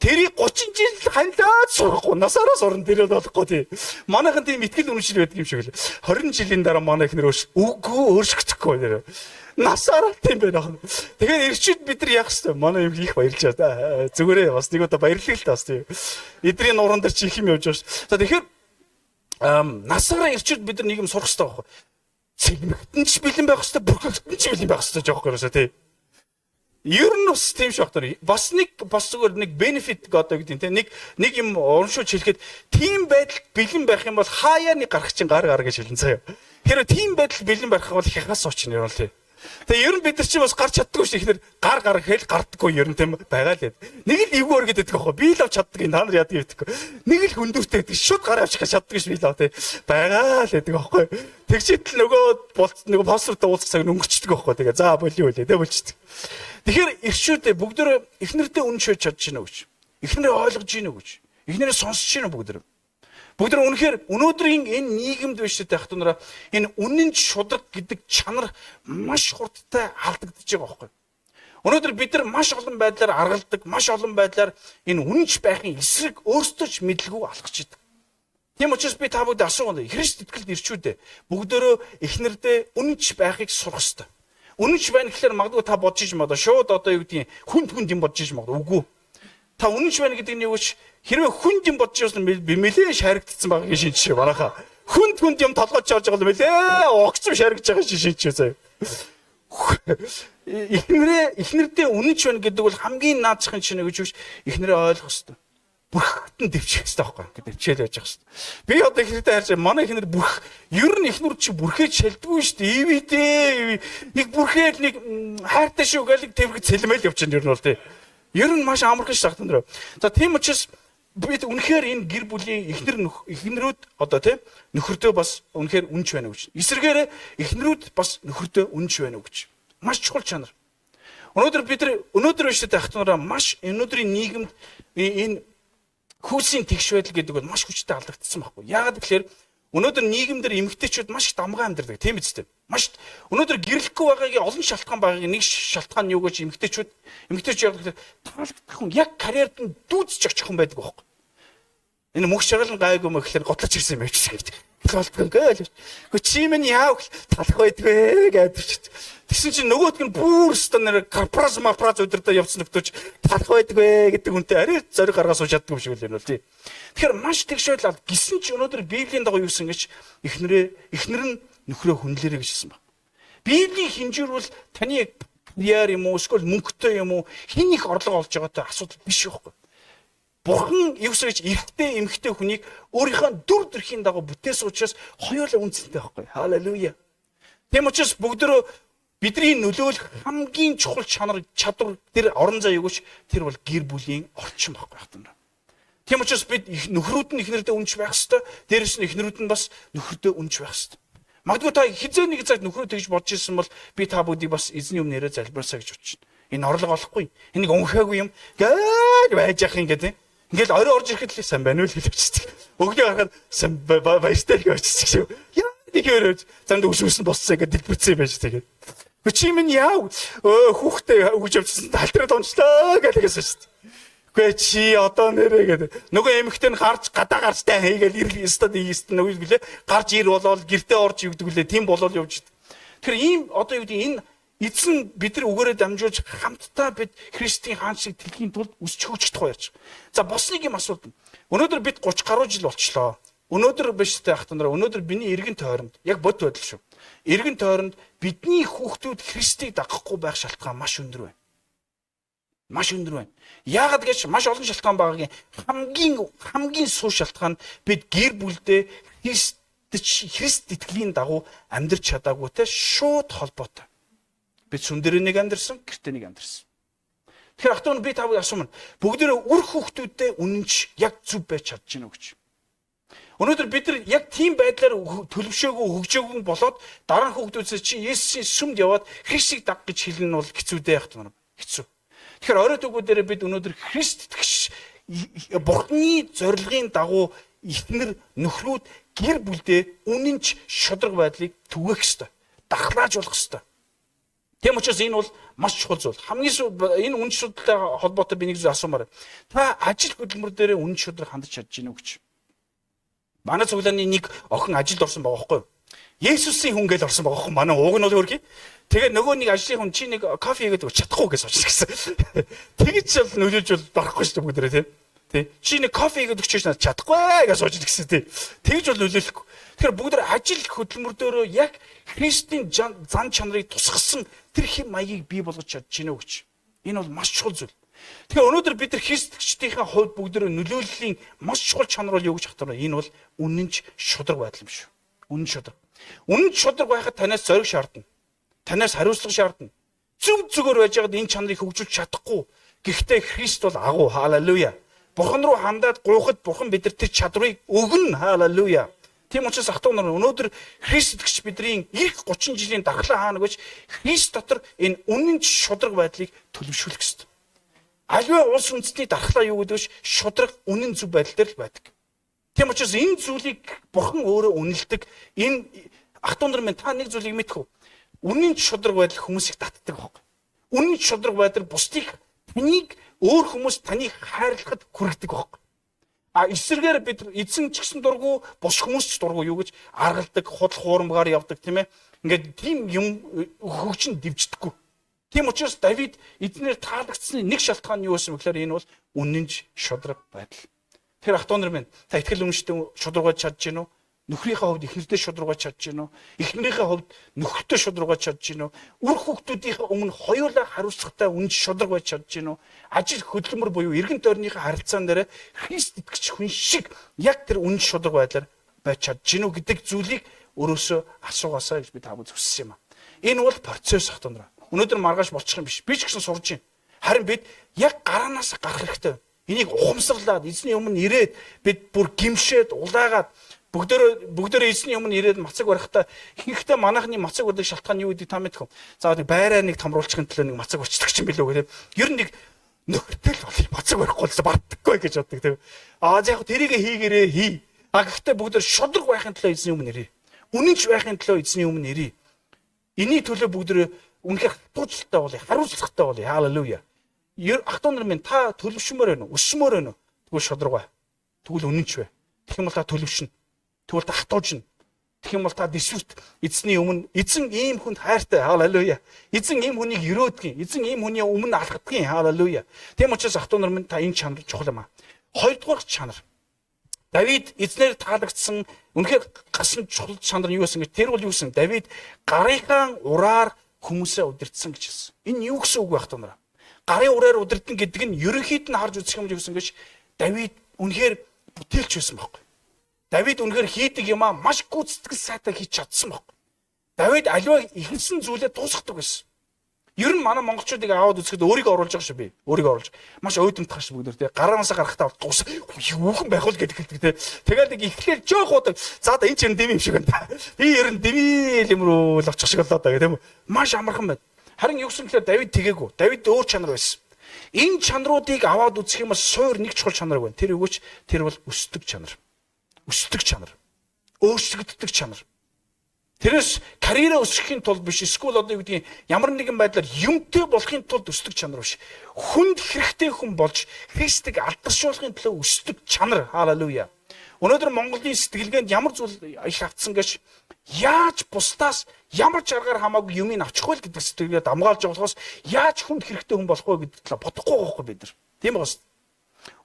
Тэрийг 30 жил хандаад сурахгүй насаараа сурна тэр болохгүй тий. Манайхан тийм итгэл үнэмшил байдаг юм шиг л. 20 жилийн дараа манай ихнэр үгүй өөрсгөхгүй нэр. Насаараа тийм байна. Тэгэхээр ирчүүд бид нар яах вэ? Манай юм их баярлж байгаа. Зүгээрээ бас нэг удаа баярлалаа л таас тий. Эдрийн нуран дээр чи их юм явж байгаа ш. За тэгэхээр насаараа ирчүүд бид нар нэг юм сурах хэрэгтэй байхгүй. Цэгмэгтэн ч бэлэн байх хэрэгтэй, бүрхэгтэн ч бэлэн байх хэрэгтэй жоохоо ерөөсөө тий. Ер нь бас тийм шахтар бас зүгээр нэг бенефит одоо гэдэг тийм нэг юм урамшуулж хэлэхэд тийм байдалд бэлэн байх юм бол хаяа нэг гарах чинь гар гэж хэлэн заяа. Хэрэв тийм байдалд бэлэн байх юм бол хягас очно юм тий. Тэгээ ер нь бид нар чи бас гарч чаддгүй ш ихнэр гар гэхэл гардаггүй ер нь тийм байгаа л. Нэг л эвгүй өргөд байдаг хөө. Би л авч чаддаг энэ та нар яадаг гэдэггүй. Нэг л хүндүртэй байдаг. Шууд гар авчих чаддаг ш би л ав тий. Байгаа л гэдэг аахгүй. Тэгчитэл нөгөө пассвортаа уулзах цаг өнгөрчдөг аахгүй. Тэгээ за болио үлээ тий болчдөг. Тэгэхээр ирчүүдээ бүгдөө эхнэртэй үнэн шийдэж чадж гинэ гэж. Эхнэрээ ойлгож гинэ гэж. Эхнэрээ сонсож гинэ бүгдөө. Бүгдөө үнэхээр өнөөдрийн энэ нийгэмд биш үү ах トゥ нараа энэ үнэн шудраг гэдэг чанар маш хурдтай алдагдаж байгаа байхгүй. Өнөөдөр бид нар маш олон байдлаар аргалдаг, маш олон байдлаар энэ үнэнч байхын эсрэг өөрсдөө ч мэдлгүй алхаж идэг. Тийм учраас би та бүхэнд асуугана. Христ итгэлд ирчүүдээ бүгдөө эхнэрдээ үнэнч байхыг сурах ёстой. Үнэнч байна гэхээр магадгүй та бодож иж магадгүй шууд одоо юу гэдгийг хүнд юм бодож иж магадгүй. Үгүй. Та үнэнч байна гэдэг нь юу гэж хэрвээ хүнд юм бодож байсан би нэлээд шаригдсан байгаа гэж шинжиж манайхаа. Хүнд юм толгойч орж байгаа л нэлээд огцом шаригдж байгаа шинжиж заяа. Эхнэрдээ үнэнч байна гэдэг бол хамгийн наацхан чинь гэж биш эхнэрээ ойлгох хэрэгтэй. Бүрхтэн дэвчих хэрэгтэй байхгүй гэдэг дэвчээл байж байгаа шүү дээ. Би одоо ихнэртэй харж манай ихнэр бүрх ер нь ихнэр чи бүрхэж шалдгүй шүү дээ. Ивэдээ нэг бүрхээл нэг хайртай шүү гэлэг тэрхэг цэлмэл явчихна ер нь бол тий. Ер нь маш амархан шүү тахтан дээр. За тийм учраас бид үнэхээр энэ гэр бүлийн эхнэрүүд одоо тий нөхөртөө бас үнэхээр үнж байна гэж. Эсвэргээр эхнэрүүд бас нөхөртөө үнж байна гэж. Маш чухал чанар. Өнөөдөр биш тахтанараа маш өнөөдрийн нийгэмд энэ хүүсийн тэгш байдал гэдэг бол маш хүчтэй алдагдсан байхгүй. Яагаад гэхээр өнөөдөр нийгэмдэр эмэгтэйчүүд маш их дамгаа амьдардаг. Тийм биз дээ. Маш өнөөдөр гэрлэхгүй байгаагийн олон шалтгаан байгаагийн нэг шалтгаан нь юу гэж эмэгтэйчүүд яг таалагдах хүн яг карьерд нь дүүцэж очих хүн байдаг байхгүй. Энэ мөх шагалн гайгүй мө гэхээр готлож ирсэн юм биш гэдэг. Болтгоо гээл. Гэхдээ чи минь яав талах байдгүй гэдэг. Тэгсэн чинь нөгөөтг нь бүр станаар корпорац өдөртөө явцсан нөхдөж талах байдгүй гэдэг үнтэй арай зориг гаргаж сууж чаддгүй юм шиг л юм бол тий. Тэгэхээр маш тэгшээл гисэн чи өнөөдөр Библийн дагуу юу гэсэн гэж эхнэр нь нөхрөө хүнлээрэй гэж хэлсэн баг. Библийн хинжээр бол таны карьер юм уу эсвэл мөнгөтэй юм уу хин их орлого олж байгаатай асуудал биш байхгүй. Бурхан юу гэж эрэгтэй эмэгтэй хүнийг өөрийнхөө дүр төрхийн дагуу бүтээсэн учраас хоёулаа үнцэнтэй байхгүй. Халелуя. Тийм учраас бүгдөө бидний нөлөөлөх хамгийн чухал чадвар тэр орон зай өгөөч тэр бол гэр бүлийн орчин байхгүй хатна. Тийм учраас бид нөхрүүд нь эхнэрдээ үнж байх хэвээр, дээрэс нь эхнэрүүд нь бас нөхрөдөө үнж байх хэвээр. Магадгүй та хизээ нэг цаг нөхрөө тэгж бодож ирсэн бол би та бүгдийг бас эзний өмнө нэрээ залбирсаа гэж бодож байна. Энэ орлого олохгүй. Энийг өнхөөгүй юм. Гээд байж ах юм гэдэг. Ингээл орой орж ирэхэд л сайн байна уу гэж хэлчихдэг. Өглөө харахад сайн баяртай л гэж хэлчихсэн. Яа нэг өрөөж занд өсвөсөн босцоо ингээд дэлбэрсэн байж тэгээд. Чи минь яав хүүхдээ өгж явчихсан талтраад онцлоо гэдэгээс шүү дээ. Гүй чи одоо нэрээ гэдэг. Нөгөө эмэгтэй нь гарч гадаа гарч тай хийгээл ирэл стад ийст нөгөө гэлээ гарч ир болоод гэртээ орж ивдэг лээ. Тийм болол явж дээ. Тэгэхээр ийм одоо юу гэдэг энэ эзэн бид нар өгөөрөө дамжуулж хамтдаа бид Христийн хаан шиг дэлхийн тулд өсч хөгжих тухай ярьж. За босныг юм асуулт. Өнөөдөр бид 30 гаруй жил болчлоо. Өнөөдөр биш тэ ахтан нараа өнөөдөр биний эргэн тойронд яг бод байдал шүү. Эргэн тойронд бидний хүүхдүүд Христийг дагахгүй байх шалтгаан маш өндөр байна. Маш өндөр байна. Яагаад гэж маш олон шалтгаан байгаагийн хамгийн сул шалтгаан бид гэр бүлдээ Христ итгэлийн дагуу амьдрч чадаагүйтэй шууд холбоотой. Бид сүн дээр нэг амьдэрсэн, гэртээ нэг амьдэрсэн. Тэгэхээр ахтун би тавыг асуумна. Бүгдээрээ үр хүүхдүүдтэй үнэнч яг зүв байж чадж гинэ гэж. Өнөөдөр бид нар яг тийм байдлаар төлөвшөөгөө хөгжөөгөө болоод дараа нь хүүхдүүдээс чи Есүсийн сүмд яваад Христийг даг гэж хэлнэ нь бол хэцүү дээ ахтун. Хэцүү. Тэгэхээр орой төгөөдөө бид өнөөдөр Христ итгэж Бурхны зорилгын дагуу эхнэр нөхрүүд гэр бүлдээ үнэнч шудраг байдлыг түгээх ёстой. Дахлаажуулах ёстой. Тийм учраас энэ бол маш чухал зүйл. Хамгийн энэ үнэн шударгатай холбоотой би нэг зүйл асуумаар. Та ажил хөдөлмөр дээр үнэн шударга хандж чадж гинэ үү гэж. Манай цуглааны нэг охин ажилд орсон байгаа байхгүй юу? Есүсийн хүн гээл орсон байгаа байхгүй юу? Манай ууг нь бол хөргий. Тэгээ нөгөө нэг ажлын хүн чи нэг кофе хийгээд чадахгүй гэж суучих гэсэн. Тэгэж бол нөлөөлж бол барахгүй шүү дээ бүгдээрээ тийм. Тий. Чи нэг кофе хийгээд өгч надад чадахгүй гэж суучих гэсэн тий. Тэгэж бол нөлөөлөхгүй. Тэгэхээр бүгд ажил хөдөлмөр дөөрөө яг Христийн зан чанарыг тусгасан тэр хэм маягийг бий болгож чадж гинэ гэж. Энэ бол маш чухал зүйл. Тэгэхээр өнөөдөр бид нар христчдийнхээ хувьд бүгдөө нөлөөллийн маш чухал чанар бол юу гэж хатвар. Энэ бол үнэнч шудраг байдал юм шүү. Үнэн шудраг. Үнэн шудраг байхад танаас зориг шаардна. Танаас хариуцлага шаардна. Зөв зүгээр байж байгаад энэ чанарыг хөгжүүлж чадахгүй. Гэхдээ Христ бол агуу. Халелуя. Бурхан руу хандаад гуйхад Бурхан бидэнд тэр чадрыг өгнө. Халелуя. Тийм учраас ахтун нар өнөөдөр Христ итгэж бидний ирэх 30 жилийн дархлаа хаана гэж Христ дотор энэ үнэнч шудраг байдлыг төлөвшүүлэх ёстой. Аливаа улс үндэстний дархлаа юу гэдэг вэ? Шудраг үнэн зөв байдал дээр л байдаг. Тийм учраас энэ зүйлийг Бурхан өөрөө үнэлдэг. Энэ ахтун нар минь та нэг зүйлийг мэдэх үү? Үнэн шудраг байдал хүмүүсийг татдаг байхгүй. Үнэн шудраг байдал бусдыг таныг өөр хүмүүс таныг хайрлахад хүргэдэг байхгүй. Эсвэргээр бид эзэн ч гэсэн дургу, бус хүмүүс ч дургу юу гэж аргалдаг, худал хуурмгаар явдаг тийм ээ. Ингээд тийм юм хөгжин дивждэггүй. Тийм учраас Давид эзнэр таалагдсны нэг шалтгаан нь юу байсан бэхээр энэ бол үнэнч шудраг байдал. Тэр ах トゥ нар минь та итгэл үнэнчтэй шударгаж чадж гинөө? Нөхрийнхээ хувьд эхнэртэй шударгаж чадж гинөө? Эхнэрийнхээ хувьд нөхөртэй шударгаж чадж гинөө? Үр хүүхдүүдийнхээ өмнө хоёулаа хариуцлагатай үнэнч шударгаж чадж гинөө? Ажил хөдөлмөр буюу эргэн тойрныхаа харилцаан дээр Христ итгэж хүн шиг яг тэр үнэнч шударга байдлаар байж чадж гинөө гэдэг зүйлийг өрөөсөө асуугаасаа гэж би таамаг зөвссөн юм аа. Энэ бол процесс ах トゥ нараа. Өнөөдөр маргааш болчих юм биш. Би ч гэсэн сурж байна. Харин бид яг гараанаас гарах хэрэгтэй. Энийг ухамсарлаад эзний өмнө ирээд бид бүр гимшээд улаагаад бүгдөө эзний өмнө ирээд мацаг барихтаа ихэнхдээ манайхны мацаг барих шалтгаан юу гэдэг та мэдэх үү? За байраа нэг томруулчихын төлөө нэг мацаг барьчихдаг юм билүү гэдэг. Ер нь нэг нөхөртэй л бол мацаг барихгүй л бардаггүй гэж боддог тийм. За яг тэрийг хийгээрээ хий. Гэхдээ бүгдөө шудраг байхын төлөө эзний өмнө ирээ. Үнэнч байхын төлөө эзний өмнө ирээ. Эний төлөө бүгдөө үнэхээр туужтай болъё, хариуцлагатай болъё. Халелуя. Ах トゥ нар минь та төлөвшмөр байна уу? Өсмөр байна уу? Тэгвэл шудраг бай. Тэгвэл үнэнч бай. Тэгэх юм бол та төлөвшнө. Тэгвэл та хатуужна. Тэгэх юм бол та дэсвэрт эзний өмнө эзэн ийм хүнд хайртай. Халелуя. Эзэн ийм хүнийг өрөөдгийн. Эзэн ийм хүний өмнө алхадгийн. Халелуя. Тийм учраас ах トゥ нар минь та энэ чанар чухал юм аа. Хоёрдугаар чанар. Давид эзнэр таалагдсан үнэхээр гасан чухал чанар нь юу гэсэн гэж тэр бол юу гэсэн? Давид гарынхаа ураар хүмүүсээ удирдсан гэж хэлсэн. Энэ юу гэсэн үг байх вэ нараа? Гарын ураар удирдсан гэдэг нь ерөнхийд нь харж үзэх юм гэсэн гэж Давид үнэхээр бүтээлч байсан байхгүй. Давид үнэхээр хийдэг юмаа маш гүйцэтгэл сайтай хийж чадсан байхгүй. Давид аливаа ихэнсэн зүйлээ дуусгадаг байсан. Ер нь манай монголчуудыг аваад үзэхэд өөрийгөө оруулж байгаа шүү би. Өөрийгөө оруулж. Маш уйдамтгах шүү бүгд тэ. Гараанасаа гарахтаа дуус хүүхэн байх уу гэдэг хэлдэг тэ. Тэгээд нэг ихлээр жоох удаг. За да энэ ч юм дэм юм шиг байна. Би ер нь дэмэл юм руу л очих шиг болоо да гэдэг юм. Маш амархан байна. Харин юу гэсэн гэхээр Давид тэгээгүй. Давид өөр чанар байсан. Энэ чанаруудыг аваад үзэх юм бол суур нэг чухал чанар байна. Тэр өгөөч тэр бол өсдөг чанар. Өсдөг чанар. Өөрчлөгддөг чанар. Тэрээс карьераа өсгөхийн тулд биш, эсвэл одоо юу гэдгийг ямар нэгэн байдлаар юмтэй болохын тулд өсдөг чанар биш. Хүнд хэрэгтэй хүн болж Христийг алдаршуулахын төлөө өсдөг чанар. Халелуя. Өнөөдөр Монголын сэтгэлгээнд ямар зүйл их автсан гэж яаж бусдаас ямар ч аргаар хамаагүй юмыг авчих вэ гэдэг сэтгэлгээ дамгаалж байгаа болохоос яаж хүнд хэрэгтэй хүн болох вэ гэдэг талаа бодохгүй байгаа хгүй бид нар. Тийм байгаас.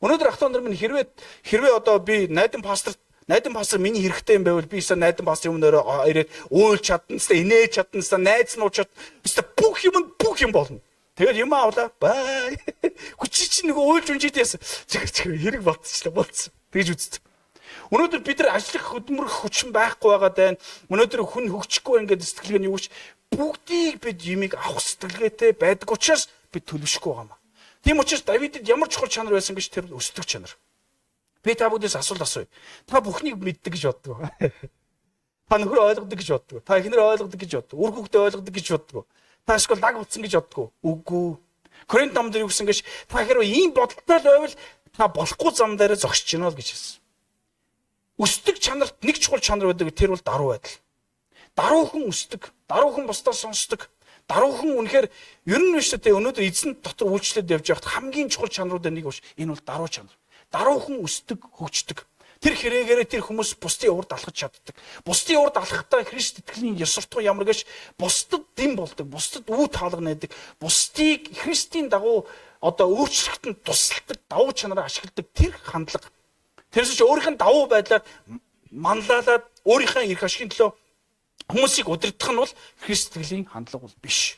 Өнөөдөр ах トゥ нар минь хэрвээ одоо би найдан пастор миний хэрэгтэй юм байвал би эсвэл найдан пастор өмнөөр ирээд уйлж чаднастай, инээж чаднастай, найз нууч чаднастай бүх юм болно. Тэгээд юм авлаа. Бай. Хүчи чи нөгөө уйлж унжидээс хэрэг болцсон. Тэгж үзсэн. Өнөөдөр бид нар ажиллах хөдөлмөрөх хүчин байхгүй байгаа даа. Өнөөдөр хүн хөгжихгүй ингээд сэтгэлгээ нь юу ч бүгдийг бид юмыг авах сэтгэлгээтэй байдаг учраас бид төлөвшөхгүй байгаа юм. Тийм учраас Давидд ямар чухал чанар байсан гэж тэр өсдөг чанар. Би та бүдээс асуулт асууя. Та бүхнийг мэддэг гэж боддог. Та нөхөр ойлгодог гэж боддог. Та эхнэр ойлгодог гэж боддог. Үр хүүхдээ ойлгодог гэж боддог. Та эсвэл даг утсан гэж боддог. Үгүй. Коринт номдэр юу гэсэн гэж та хэрвээ ийм бодолтой л байвал та болохгүй зам дээр зогсож гинэ л гэж хэлсэн. Өсдөг чанарт нэг чухал чанар байдаг. Тэр бол даруй байдал. Даруй хүн өсдөг. Даруй хүн бусдаас сонсдог. Даруй хүн үнэхээр ер нь биш үү өнөөдөр эзэн дотор үйлчлээд явж байхад хамгийн чухал чанаруудын нэг биш. Энэ бол даруй чанар. Даруй хүн өсдөг, хөгждөг. Тэр хэрэгээрээ тэр хүмүүс бусдын урд алхаж чаддаг. Бусдын урд алхахдаа Христ итгэлийн ёс суртахуун ямар гэж бусдад дэм болдог, бусдад үе таалга найдаг, бусдыг Христийн дагуу одоо өөрчлөлтөнд тусалдаг, давуу чанараа ашигладаг тэр хандлага. Тэрс ч өөрийнх нь давуу байдлаар манлайлаад өөрийнхөө эрх ашигын төлөө хүмүүсийг удирдах нь бол Христ итгэлийн хандлага бол биш.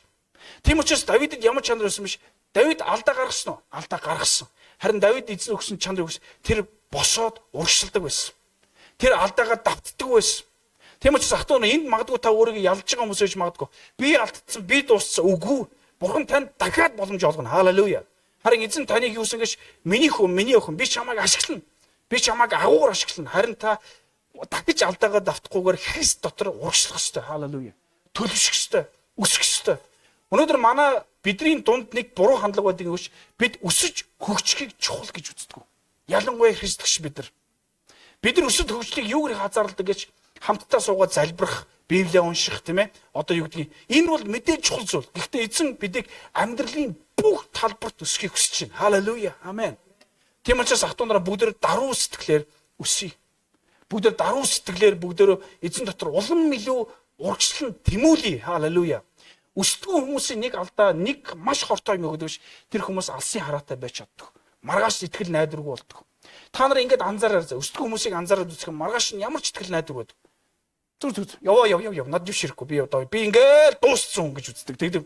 Тийм учраас Давидд ямар чанар байсан биш? Давид алдаа гаргасан уу? Алдаа гаргасан. Харин Давид эзэн өгсөн чанар өгс тэр босоод урагшилдаг байсан. Тэр алдаагаа давтдаг байсан. Тийм учраас ах トゥ энд магадгүй та өөрийгөө ялж байгаа хүмүүс байж магадгүй. Би алдсан, би дууссан. Үгүй. Бурхан танд дахиад боломж олгоно. Халелуя. Харин эзэн таныг юусэн гэж миний охин би чамайг ашиглана. Би чамайг агуугаар ашиглана. Харин та дахиж алдаагаа давтахгүйгээр Христ дотор урагшлах ёстой. Халелуя. Төлөвшөх ёстой. Өсөх ёстой. Өнөөдөр манай бидний дунд нэг буруу хандлага байдаг гэж бид өсөж хөгжихийг чухал гэж үздэг. Ялангуяа христэгч бид нар. Бид нар өсөж хөгжлийг юугаар хазаарладаг гэж хамтдаа суугаад залбирах, Библийг унших тийм ээ. Одоо юу гэдгийг энэ бол мэдээж чухал зүйл. Гэхдээ эзэн бидийг амьдралын бүх талбарт өсөхийг хүсэж байна. Халелуя. Амен. Тийм учраас ах トゥ нараа бүгдээр даруй сэтгэлээр өсөе. Бүгдээр даруй сэтгэлээр бүгдөө эзэн дотор улам илүү урагшлан тэмүүлье. Халелуя. Өсдгөө хүмүүсийн нэг алдаа, нэг маш хортой юм өгдөг биш. Тэр хүмүүс алсын хараатай байж чаддаг. Маргааш итгэл найдваргүй болдог. Та нар ингэж анзаараар өсдгөө хүмүүсийг анзаараад үзэх юм маргааш нь ямар ч итгэл найдваргүй байдаг. Зүг. Яв. Над юу ширэхгүй. Би ингээл дууссан хүн гэж үздэг. Тэгдэв.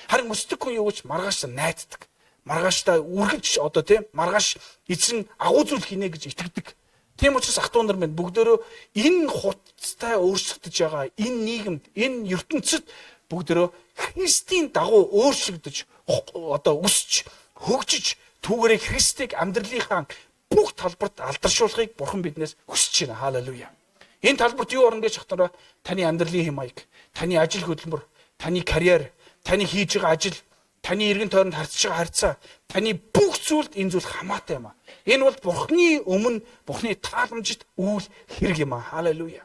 Харин өсдөг хүн юу гэж маргааш найддаг. Маргааштай үргэлж одоо тийм маргааш эзэн агуу зүйл хийнэ гэж итгэдэг. Тийм учраас ах トゥ нар минь бүгдөө энэ хуцтай өөрчлөгдөж байгаа энэ нийгэмд, энэ ертөнцид бүгдөө Христийн дагуу өөрчлөгдөж одоо өсч хөгжиж түүгээрээ Христийг амьдралынхаа бүх талбарт алдаршуулахыг Бурхан биднээс хүсэж байна. Халелуя. Энэ талбарт юу орно гэж хатараа таны амьдралын хэм маяг, таны ажил хөдөлмөр, таны карьер, таны хийж байгаа ажил, таны эргэн тойронд харьцаж байгаа харьцаа, таны бүх зүйлд энэ зүйл хамаатай юм аа. Энэ бол Бурханы өмнө Бурханы тааламжит үйл хэрэг юм аа. Халелуя.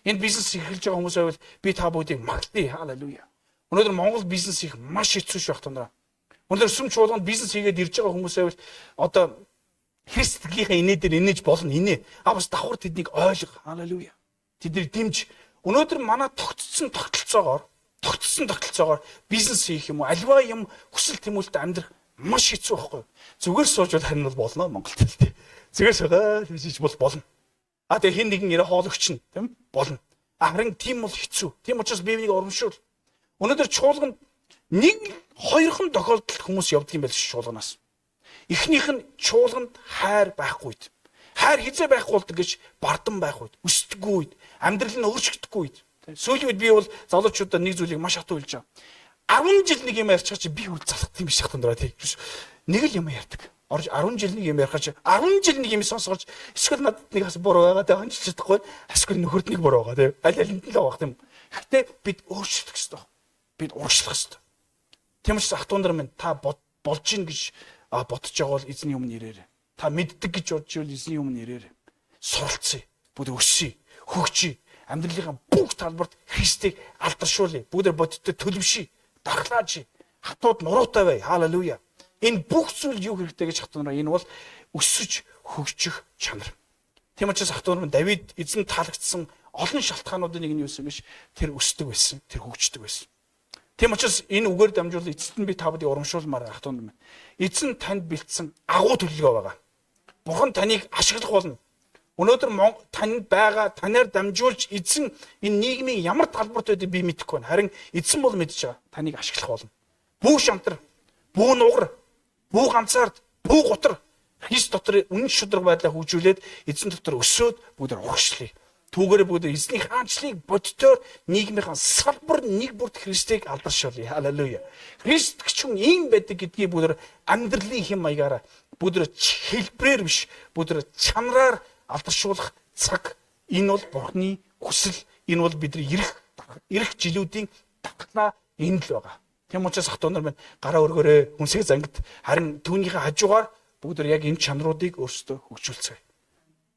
Энэ бизнес эхэлж байгаа хүмүүс байвал би та бүгдийг магтъя. Халелуя. Өнөөдөр Монгол бизнес их маш хэцүү ш байх тунаа. Өнөөдөр сүм чуулганд бизнес хийгээд ирж байгаа хүмүүс байвал одоо Христийнхээ инээ дээр инээж болно инээ. Бас давхар тэднийг ойлго. Халелуя. Тэднийг дэмж. Өнөөдөр манай тогтцсон тогтолцоогоор бизнес хийх юм уу? Альва юм хүсэл тэмүүлэлтэд амьдрах маш хэцүү байхгүй юу? Зүгээр суужвал харин бол болно Монголд тий. Зүгээр суугаад хийж бол болно. Тэгээ хин нэгэн ирээ хоологч нь тийм болно. Харин тийм бол хэцүү. Тийм учраас Библийг урамшуул. Өнөөдөр чуулганд нэг хоёрхан тохиолдолд хүмүүс явдаг юм байл чуулганаас. Эхнийх нь чуулганд хайр байхгүй үед. Хайр хизээ байхгүй болдог гэж бардам байх үед, өсдөггүй үед, амьдрал нь өөрчлөгдөхгүй үед. Сүүлийн үед би бол залуучуудад нэг зүйлийг маш хатуу хэлж байгаа. 10 жил нэг юм ярьчих чи би үл залхах юм биш хатундраа тий. Нэг л юм ярьдаг. Орж 10 жил нэг юм ярих чи 10 жил нэг юм сонсгож эсвэл надад нэг бас буруу байгаа тий хончилж чадахгүй. Эсвэл нөхөрд нэг буруу байгаа тий. Аль алинд л байгаа юм. Гэхдээ бид өөрчлөх ёстой. Бид урагшлах ёстой. Тийм учраас хатундраа минь та болж ийн гэж бодож байгаа бол эзний өмнө ирээрэй. Та мэддэг гэж бодж ивэл эзний өмнө ирээрэй. Суралцъя. Бүгд өссөе. Хөгжиж амьдралын бүх талбарт Христийг алдаршуулъя. Бүгд бодиттой төлөвшөе. Дархлааж хатууд нуруутай бай. Халелуя. Энэ бүх зүйл юу хэрэгтэй гэж хатунраа энэ бол өсөж хөгжих чанар. Тийм учраас хатунраа Давид эзэн таалагдсан олон шалтгаануудын нэг нь юу гэсэн гэж тэр өсдөг байсан. Тэр хөгждөг байсан. Тийм учраас энэ үгээр дамжуулан эцэст нь би та бүдийг урамшуулмаар хатунд минь. Эзэн танд бэлдсэн агуу төлөвлөгөө байгаа. Бурхан таныг ашиглах болно. Өнөөдөр танд байгаа танаар дамжуулж эзэн энэ нийгмийн ямар талбарт байдгийг би мэдэхгүй байна. Харин эзэн бол мэдж байгаа. Таныг ашиглах болно. Бүх шантар, бүх нугар, бүх ганцаард, бүх гутар Христ дотор үнэн шудраг байдлаа хөгжүүлээд эзэн дотор өсөөд бүгд урагшлая. Түүгээр бүгд эзний хаанчлыг бодтоор нийгмийн салбар нэг бүрт Христийг алдаршуулъя. Халелуя. Христ гэж хүн ийм байдаг гэдгийг бүгд амьдралын хэм маягаараа бүгд хэлбэрээр биш, бүгд чанараар алдаршуулах цаг энэ бол Бурхны хүсэл. Энэ бол бидний ирэх жилүүдийн дархлаа энэ л байгаа. Тийм учраас хатуунаар минь гараа өргөөрэй хүнсээ зангид харин түүнийхээ хажуугаар бүгд яг энэ чанаруудыг өөрсдөө хөгжүүлцгээе.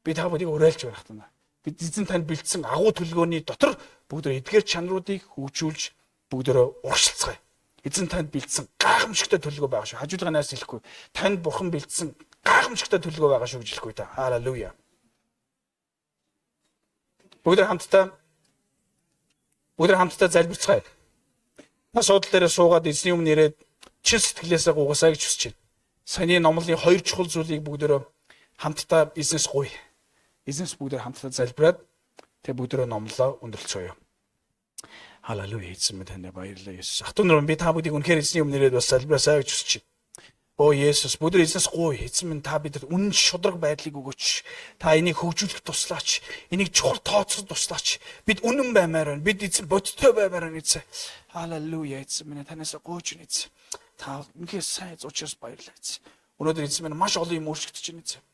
Би та бүдийг уриалж байна хатуунаа. Бид эзэн танд бэлдсэн агуу төлөвлөгөөний дотор бүгд эдгээр чанаруудыг хөгжүүлж бүгдөө урагшлцгаая. Эзэн танд бэлдсэн гайхамшигтай төлөвлөгөө байгаа шүү. Хажуудгаа найс хэлэхгүй. Танд Бурхан бэлдсэн гайхамшигтай төлөвлөгөө байгаа шүү гэж хэлэхгүй та. Халелуя. Бүгд хамтдаа залбирцгаая. Та суудал дээр суугаад эзний өмнө ирээд чин сэтгэлээсээ гуйгасаа гэж хүсэж байна. Саяны номлын хоёр чухал зүйлийг бүгдөө хамтдаа эзнес гуй. Эзнес бүгдээ хамтдаа залбираад тэг бүгдөө номлоо өндөрлцгөөё. Халелуя. Эзэн минь танд баярлалаа Есүс. Хатунраа би та бүгдийг үнэхээр эзний өмнө ирээд бас залбираасаа гэж хүсэж байна. Оо Есүс, бүгд эзнес гуй. Эзэн минь та бидэд үнэн шудраг байдлыг өгөөч. Та энийг хөгжүүлэх туслаач. Энийг чухал тооцох туслаач. Бид үнэн баймаар байна. Бид эзэн бодиттой баймаар байна эзэн. Халелуя. Эзэн минь танаас гуйж байна эзэн. Та үнэхээр сайн учраас баярлалаа эзэн. Өнөөдөр эзэн минь маш олон юм өөрчлөгдөж байна эзэн.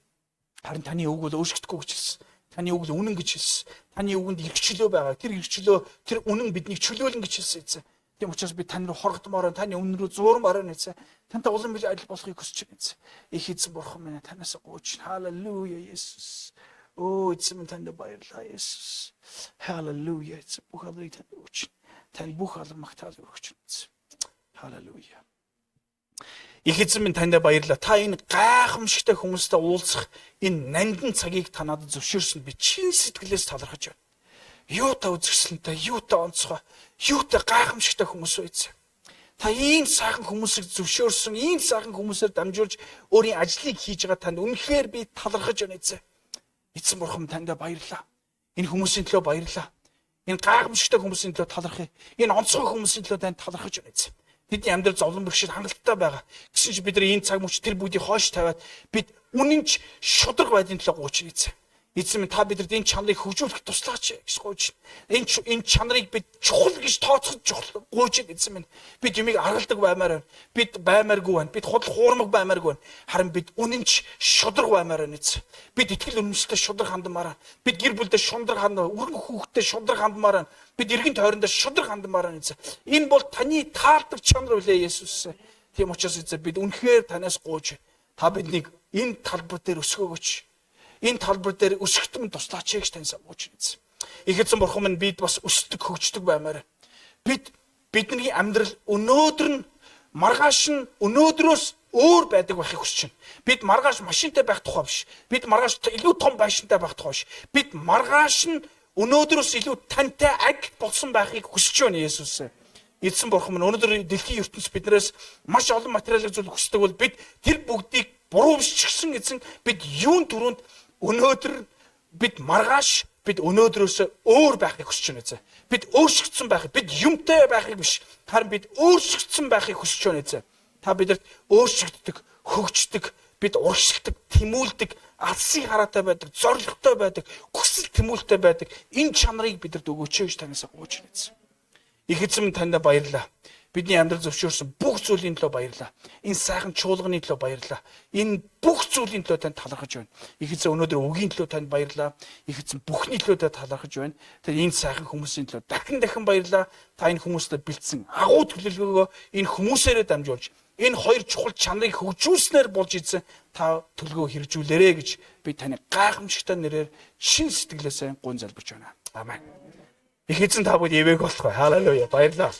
Харин таны үг бол өөрчлөгдөхгүй гэж хэлсэн. Таны үг л үнэн гэж хэлсэн. Таны үгэнд эрхчлөө байгаа. Тэр эрхчлөө, тэр үнэн биднийг чөлөөлнө гэж хэлсэн эзэн. Тийм учраас би тань руу хоргодмоор, таны өмнө рүү зуурмаар байна эзэн. Тантай улам бий адил болохыг хүсэж байна эзэн. Их эзэн Бурхан минь танаас гуйж. Халелуя Есүс. Оо эзэн минь танд баярлалаа Есүс. Халелуя эзэн бүх алдрыг танд өгч. Тань бүх алдар магтаал өргөж эзэн. Халелуя. Их эзэн минь танд баярлалаа. Та энэ гайхамшигтай хүмүүстэй уулзах энэ нандин цагийг та надад зөвшөөрсөн би чин сэтгэлээс талархаж байна. Юутай үзэсгэлэнтэй, юутай онцгой, юутай гайхамшигтай хүмүүс байцаа. Та ийм сайхан хүмүүсийг зөвшөөрсөн, ийм сайхан хүмүүсээр дамжуулж өөрийн ажлыг хийж байгаа танд үнэхээр би талархаж байна эзэн. Эзэн Бурхан танд баярлалаа. Энэ хүмүүсийн төлөө баярлалаа. Энэ гайхамшигтай хүмүүсийн төлөө талархъя. Энэ онцгой хүмүүсийн төлөө танд талархаж байна эзэн. Бидний амьдрал зовлон бэрхшээл хангалттай байгаа. Гэсэн чи бид нар энэ цаг мөч тэр бүгдийг хойш тавиад бид үнэнч шудраг байдлын төлөө гуйж эзэн. Эзэн минь та бидэд энэ чанарыг хөгжүүлэх туслаач гэж гуйж. Энэ чанарыг бид чухал гэж тооцоход чухал гуйж эзэн минь. Бид юмыг аргалдаг баймаар байна. Бид баймааргүй байна. Бид худал хуурмаг баймааргүй байна. Харин бид үнэнч шудраг баймаар байна эзэн. Бид итгэл үнэмшилтэй шудраг хандмаар. Бид гэр бүлдээ шудраг хандмаар, өргөн хүүхдтэй шудраг хандмаар. Бид эргэн тойрондоо шудраг хандмаар эзэн. Энэ бол таны таалдаг чанар үлээ Есүс. Тийм учраас эзэн бид үнэхээр танаас гуйж. Та биднийг энэ талбар дээр өсгөөгөөч. Энэ талбар дээр өсгөхтэн туслаач гэж тань сууж байна. Их эзэн Бурхан минь бид бас өсдөг хөгждөг баймаар. Бидний амьдрал өнөөдөр нь маргааш нь өнөөдрөөс өөр байдаг байхыг хүсэж байна. Бид маргааш машинтай байх тухай биш. Бид маргааш илүү том байшинтай байх тухай биш. Бид маргааш нь өнөөдрөөс илүү тантай аг болсон байхыг хүсэж байна Есүс. Эзэн Бурхан минь өнөөдөр дэлхийн ертөнцид биднээс маш олон материалын зүйл хүсдэг бол бид тэр бүгдийг буруу биш ч гэсэн эзэн бид юун түрүүнд өнөөдөр бид маргааш бид өнөөдрөөс өөр байхыг хүсэж байна эзэн. Бид өөрчлөгдсөн байхыг, бид юмтай байхыг биш. Харин бид өөрчлөгдсөн байхыг хүсэж байна эзэн. Та бидэрт өөрчлөгддөг, хөгждөг, бид урагшилдаг, тэмүүлдэг, алсын хараатай байдаг, зоригтой байдаг, хүсэл тэмүүлэлтэй байдаг. Энэ чанарыг бидэнд өгөөч гэж танаас гуйж байна. Их эзэн танд баярлалаа. Бидний амьдрал зөвшөөрсөн бүх зүйлийн төлөө баярлалаа. Энэ сайхан чуулганы төлөө баярлалаа. Энэ бүх зүйлийн төлөө танд талархаж байна. Их эзэн өнөөдөр үгийн төлөө танд баярлалаа. Их эзэн бүхний төлөө танд талархаж байна. Тэгээд энэ сайхан хүмүүсийн төлөө дахин баярлалаа. Та энэ хүмүүстэй бэлдсэн агуу төлөвлөгөөгөө энэ хүмүүсээрээ дамжуулж, энэ хоёр чухал чанарыг хөгжүүлснээр болж ийдсэн та төлөвлөгөө хэрэгжүүлээрэ гэж би таны гайхамшигтай нэрээр шин сэтгэлээсээ гун залбирч байна. Амен. Их эзэн та бүд ивэг болохгүй. Халелуя. Баярлалаа.